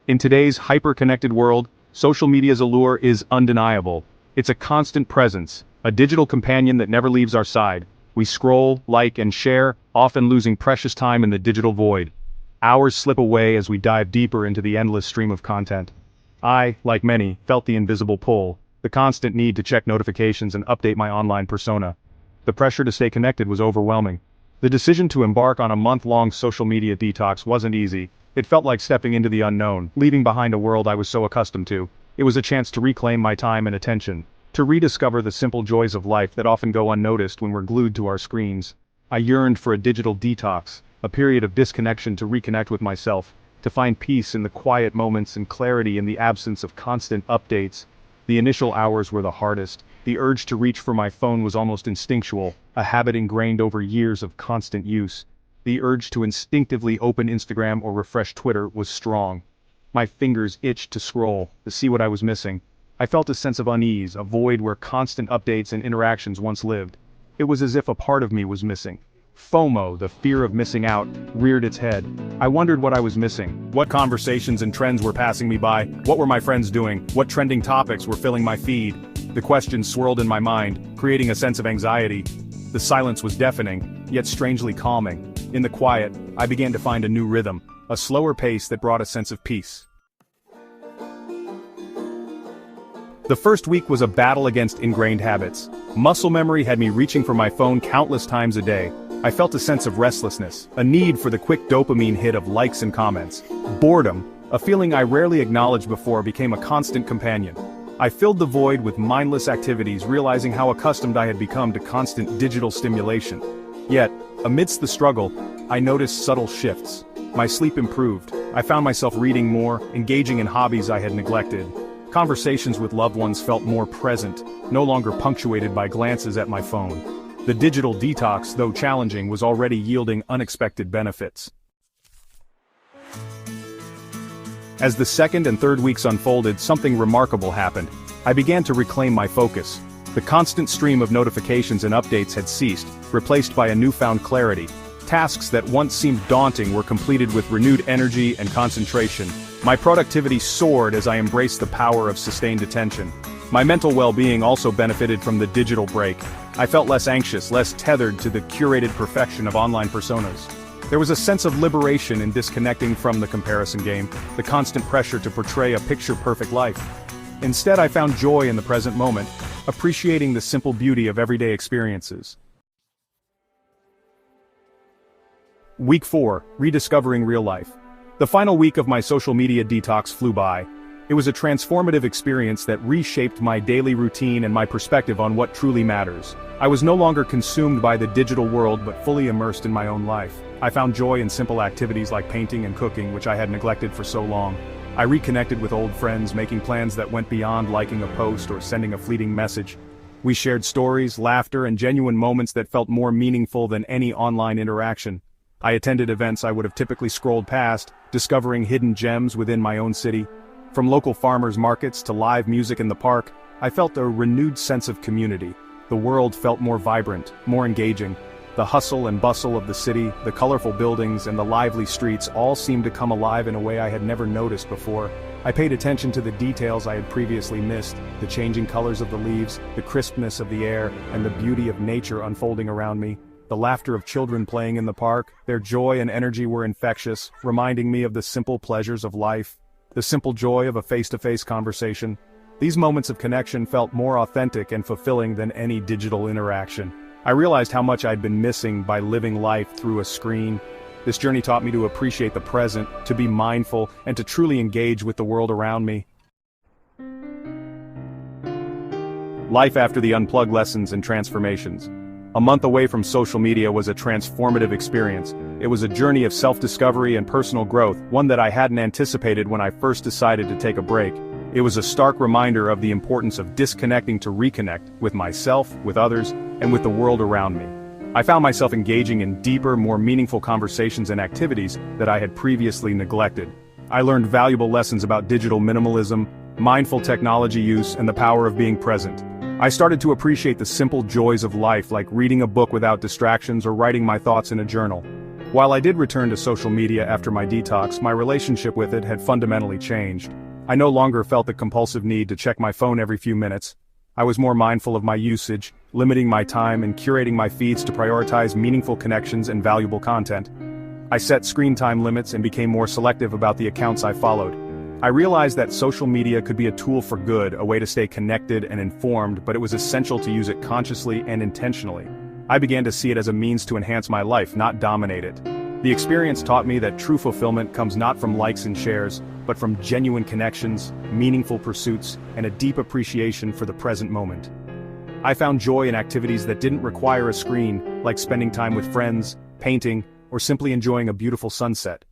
In today's hyper-connected world, social media's allure is undeniable. It's a constant presence, a digital companion that never leaves our side. We scroll, like, and share, often losing precious time in the digital void. Hours slip away as we dive deeper into the endless stream of content. I, like many, felt the invisible pull, the constant need to check notifications and update my online persona. The pressure to stay connected was overwhelming. The decision to embark on a month-long social media detox wasn't easy. It felt like stepping into the unknown, leaving behind a world I was so accustomed to. It was a chance to reclaim my time and attention, to rediscover the simple joys of life that often go unnoticed when we're glued to our screens. I yearned for a digital detox, a period of disconnection to reconnect with myself, to find peace in the quiet moments and clarity in the absence of constant updates. The initial hours were the hardest. The urge to reach for my phone was almost instinctual, a habit ingrained over years of constant use. The urge to instinctively open Instagram or refresh Twitter was strong. My fingers itched to scroll, to see what I was missing. I felt a sense of unease, a void where constant updates and interactions once lived. It was as if a part of me was missing. FOMO, the fear of missing out, reared its head. I wondered what I was missing. What conversations and trends were passing me by? What were my friends doing? What trending topics were filling my feed? The questions swirled in my mind, creating a sense of anxiety. The silence was deafening, yet strangely calming. In the quiet, I began to find a new rhythm, a slower pace that brought a sense of peace. The first week was a battle against ingrained habits. Muscle memory had me reaching for my phone countless times a day. I felt a sense of restlessness, a need for the quick dopamine hit of likes and comments. Boredom, a feeling I rarely acknowledged before, became a constant companion. I filled the void with mindless activities, realizing how accustomed I had become to constant digital stimulation. Yet, amidst the struggle, I noticed subtle shifts. My sleep improved. I found myself reading more, engaging in hobbies I had neglected. Conversations with loved ones felt more present, no longer punctuated by glances at my phone. The digital detox, though challenging, was already yielding unexpected benefits. As the second and third weeks unfolded, something remarkable happened. I began to reclaim my focus. The constant stream of notifications and updates had ceased, replaced by a newfound clarity. Tasks that once seemed daunting were completed with renewed energy and concentration. My productivity soared as I embraced the power of sustained attention. My mental well-being also benefited from the digital break. I felt less anxious, less tethered to the curated perfection of online personas. There was a sense of liberation in disconnecting from the comparison game, the constant pressure to portray a picture-perfect life. Instead, I found joy in the present moment, appreciating the simple beauty of everyday experiences. Week 4, Rediscovering Real Life. The final week of my social media detox flew by. It was a transformative experience that reshaped my daily routine and my perspective on what truly matters. I was no longer consumed by the digital world but fully immersed in my own life. I found joy in simple activities like painting and cooking, which I had neglected for so long. I reconnected with old friends, making plans that went beyond liking a post or sending a fleeting message. We shared stories, laughter, and genuine moments that felt more meaningful than any online interaction. I attended events I would have typically scrolled past, discovering hidden gems within my own city. From local farmers markets to live music in the park, I felt a renewed sense of community. The world felt more vibrant, more engaging. The hustle and bustle of the city, the colorful buildings, and the lively streets all seemed to come alive in a way I had never noticed before. I paid attention to the details I had previously missed, the changing colors of the leaves, the crispness of the air, and the beauty of nature unfolding around me. The laughter of children playing in the park, their joy and energy were infectious, reminding me of the simple pleasures of life, the simple joy of a face-to-face conversation. These moments of connection felt more authentic and fulfilling than any digital interaction. I realized how much I'd been missing by living life through a screen. This journey taught me to appreciate the present, to be mindful, and to truly engage with the world around me. Life after the unplugged lessons and transformations. A month away from social media was a transformative experience. It was a journey of self-discovery and personal growth, one that I hadn't anticipated when I first decided to take a break. It was a stark reminder of the importance of disconnecting to reconnect with myself, with others, and with the world around me. I found myself engaging in deeper, more meaningful conversations and activities that I had previously neglected. I learned valuable lessons about digital minimalism, mindful technology use, and the power of being present. I started to appreciate the simple joys of life, like reading a book without distractions or writing my thoughts in a journal. While I did return to social media after my detox, my relationship with it had fundamentally changed. I no longer felt the compulsive need to check my phone every few minutes. I was more mindful of my usage, limiting my time and curating my feeds to prioritize meaningful connections and valuable content. I set screen time limits and became more selective about the accounts I followed. I realized that social media could be a tool for good, a way to stay connected and informed, but it was essential to use it consciously and intentionally. I began to see it as a means to enhance my life, not dominate it. The experience taught me that true fulfillment comes not from likes and shares, but from genuine connections, meaningful pursuits, and a deep appreciation for the present moment. I found joy in activities that didn't require a screen, like spending time with friends, painting, or simply enjoying a beautiful sunset.